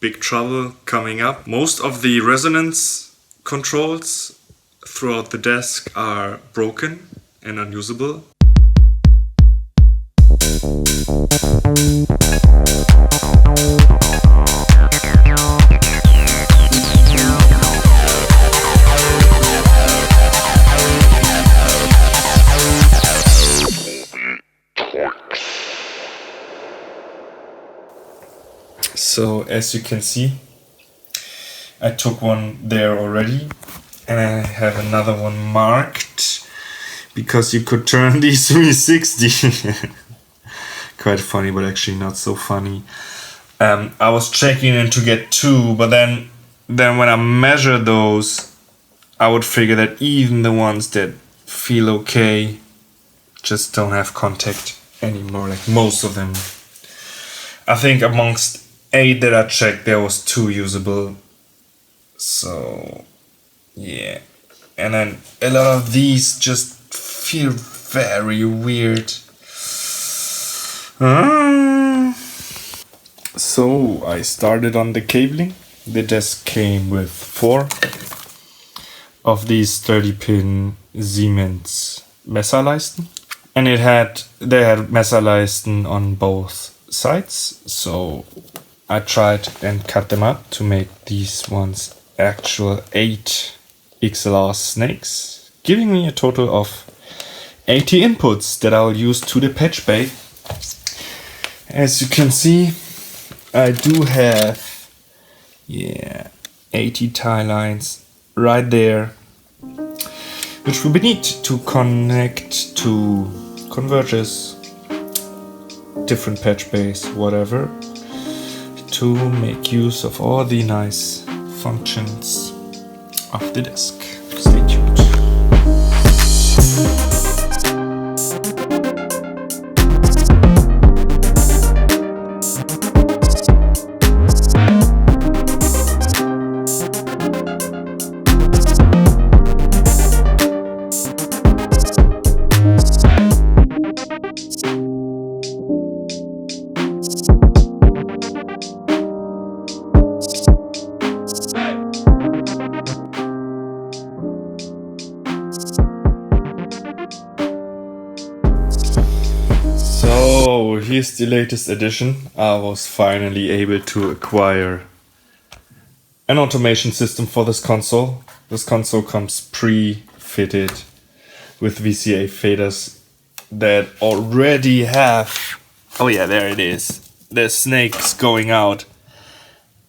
big trouble coming up. Most of the resonance controls throughout the desk are broken and unusable. So as you can see, I took one there already, and I have another one marked because you could turn these 360. Quite funny, but actually not so funny. I was checking in to get two, but then when I measure those, I would figure that even the ones that feel okay just don't have contact anymore, like most of them. I think amongst 8 that I checked, there was 2 usable. So yeah, and then a lot of these just feel very weird. So I started on the cabling. The desk came with 4 of these 30-pin Siemens Messerleisten, and they had Messerleisten on both sides. So I tried and cut them up to make these ones actual 8 XLR snakes, giving me a total of 80 inputs that I'll use to the patch bay. As you can see, I do have 80 tie lines right there, which will be neat to connect to converters, different patch bays, whatever, to make use of all the nice functions of the desk. Stay tuned. So here's the latest edition. I was finally able to acquire an automation system for this console. This console comes pre-fitted with VCA faders that already have, oh yeah, there it is, the snakes going out.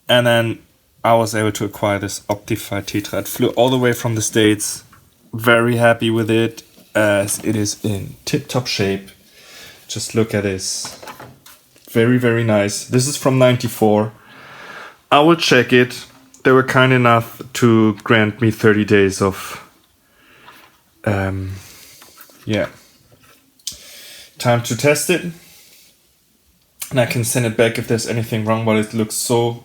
And then I was able to acquire this Optify Tetra. It flew all the way from the States. Very happy with it, as it is in tip-top shape. Just look at this. Very, very nice. This is from 94. I will check it. They were kind enough to grant me 30 days of time to test it. And I can send it back if there's anything wrong, but it looks so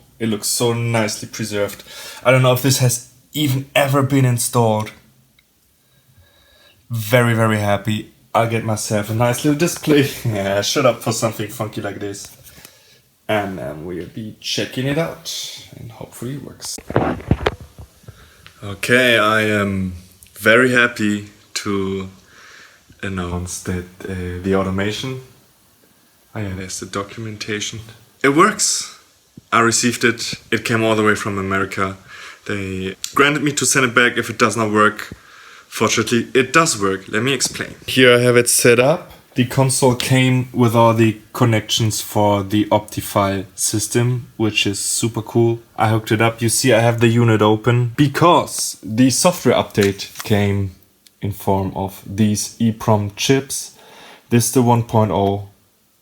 nicely preserved. I don't know if this has even ever been installed. Very, very happy. I'll get myself a nice little display. Yeah, shut up for something funky like this. And then we'll be checking it out. And hopefully it works. Okay, I am very happy to announce that the automation... Oh yeah, there's the documentation. It works. I received it. It came all the way from America. They granted me to send it back if it does not work. Fortunately, it does work. Let me explain. Here I have it set up. The console came with all the connections for the Optify system, which is super cool. I hooked it up. You see I have the unit open because the software update came in form of these EEPROM chips. This is the 1.0,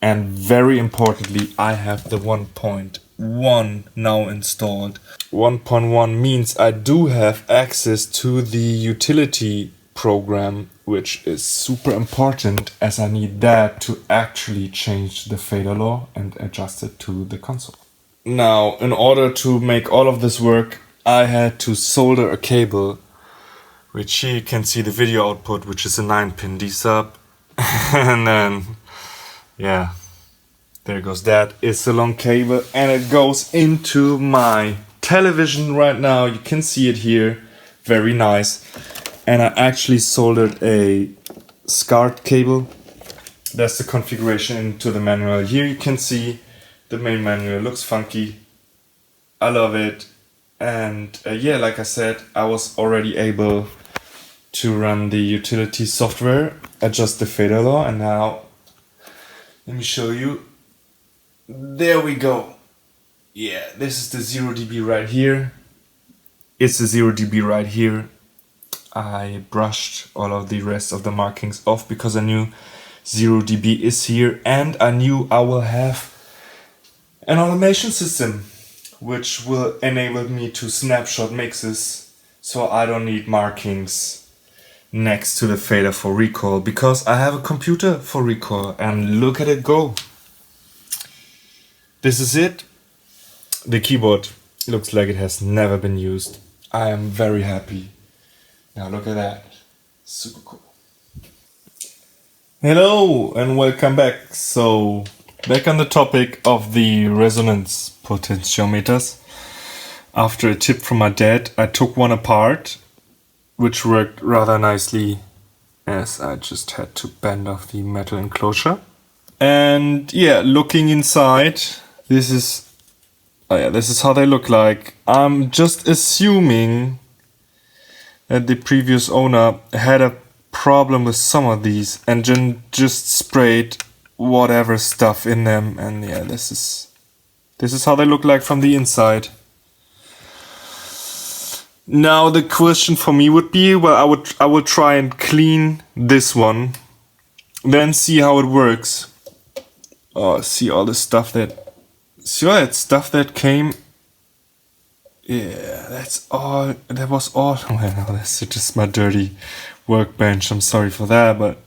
and very importantly, I have the 1.1 now installed. 1.1 means I do have access to the utility program, which is super important, as I need that to actually change the fader law and adjust it to the console. Now, in order to make all of this work, I had to solder a cable, which here you can see the video output, which is a 9-pin D-sub. And then, yeah, There goes that. It's a long cable and it goes into my television right now. You can see it here. Very nice. And I actually soldered a SCART cable. That's the configuration into the manual. Here you can see the main manual. It looks funky. I love it. And yeah, like I said, I was already able to run the utility software, adjust the fader law, and now let me show you. There we go. Yeah, this is the 0 dB right here. It's the 0 dB right here. I brushed all of the rest of the markings off because I knew 0 dB is here, and I knew I will have an automation system which will enable me to snapshot mixes, so I don't need markings next to the fader for recall because I have a computer for recall. And look at it go. This is it. The keyboard looks like it has never been used. I am very happy. Now look at that. Super cool. Hello and welcome back. So back on the topic of the resonance potentiometers. After a tip from my dad, I took one apart, which worked rather nicely as I just had to bend off the metal enclosure. And yeah, looking inside, this is how they look like. I'm just assuming that the previous owner had a problem with some of these and then just sprayed whatever stuff in them. And yeah, this is how they look like from the inside. Now the question for me would be, well, I would try and clean this one, then see how it works. Oh, see all that stuff that came. Yeah, that was all. Well, that's just my dirty workbench. I'm sorry for that, but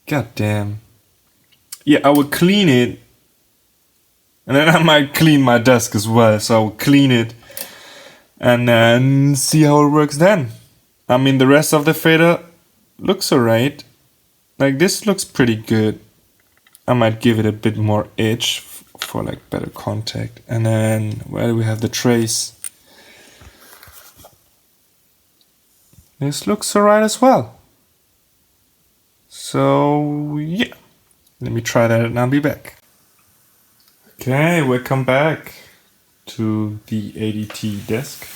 god damn. Yeah, I would clean it, and then I might clean my desk as well. So I will clean it and then see how it works then. I mean, the rest of the fader looks alright. Like, this looks pretty good. I might give it a bit more edge for like better contact. And then where do we have the trace? This looks alright as well. So yeah, let me try that and I'll be back. Okay, welcome back to the ADT desk.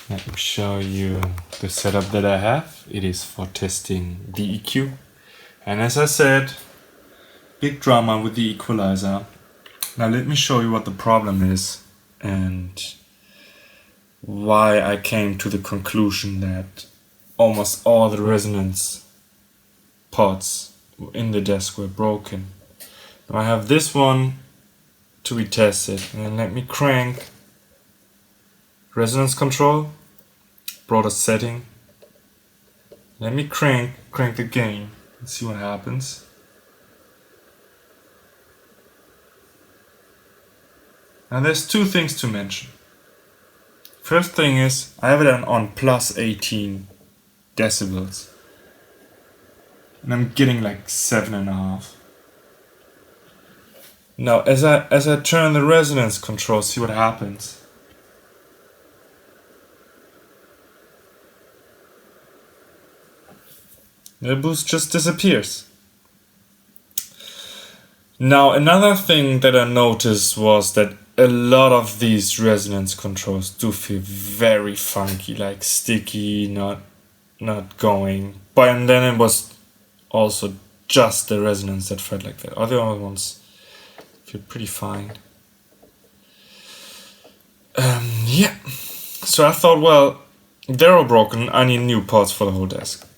Let me show you the setup that I have. It is for testing the EQ. And as I said, big drama with the equalizer. Now let me show you what the problem is and why I came to the conclusion that almost all the resonance pods in the desk were broken. Now I have this one to be tested, and then let me crank resonance control, broader setting. Let me crank the gain and see what happens. Now there's two things to mention. First thing is I have it on plus 18 decibels. And I'm getting like 7.5. Now as I turn the resonance control, see what happens. The boost just disappears. Now another thing that I noticed was that a lot of these resonance controls do feel very funky, like sticky, not going. But then it was also just the resonance that felt like that. Other ones feel pretty fine. Yeah. So I thought, well, they're all broken. I need new parts for the whole desk.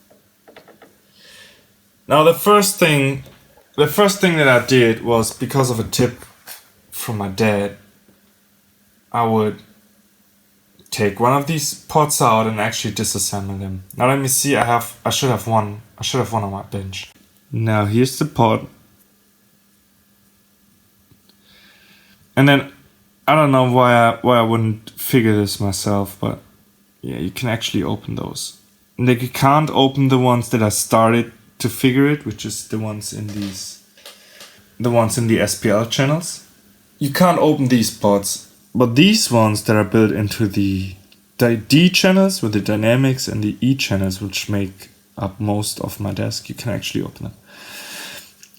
Now the first thing that I did was, because of a tip from my dad, I would take one of these pots out and actually disassemble them. Now let me see. I should have one on my bench. Now here's the pot. And then I don't know why I wouldn't figure this myself, but yeah, you can actually open those. Like, you can't open the ones that I started to figure it, which is the ones in these the ones in the SPL channels. You can't open these ports, but these ones that are built into the D channels with the dynamics and the E channels, which make up most of my desk, you can actually open them.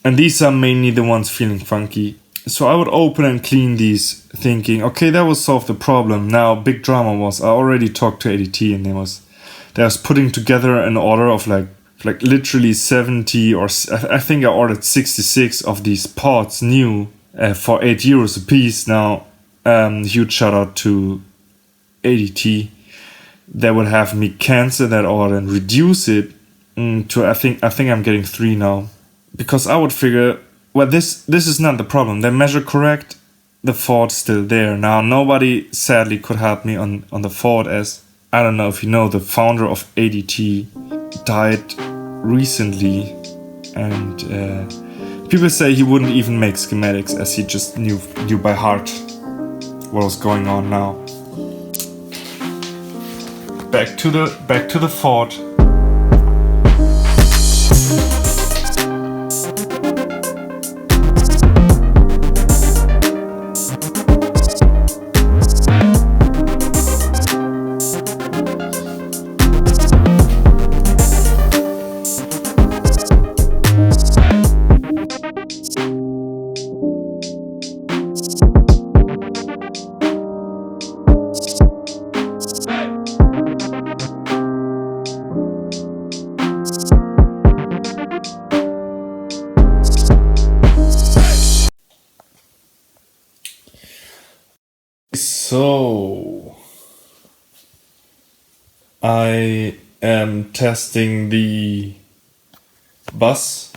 And these are mainly the ones feeling funky. So I would open and clean these thinking, okay, that will solve the problem. Now, big drama was, I already talked to ADT and they was putting together an order of like literally 70 or I think I ordered 66 of these pods new for €8 a piece. Now, huge shout out to ADT. They would have me cancel that order and reduce it to I think I'm getting 3 now, because I would figure, well, this is not the problem. They measure correct, the fault's still there. Now, nobody sadly could help me on the fault, as I don't know if you know, the founder of ADT died recently, and people say he wouldn't even make schematics, as he just knew by heart what was going on. Now, back to the fault. So, I am testing the bus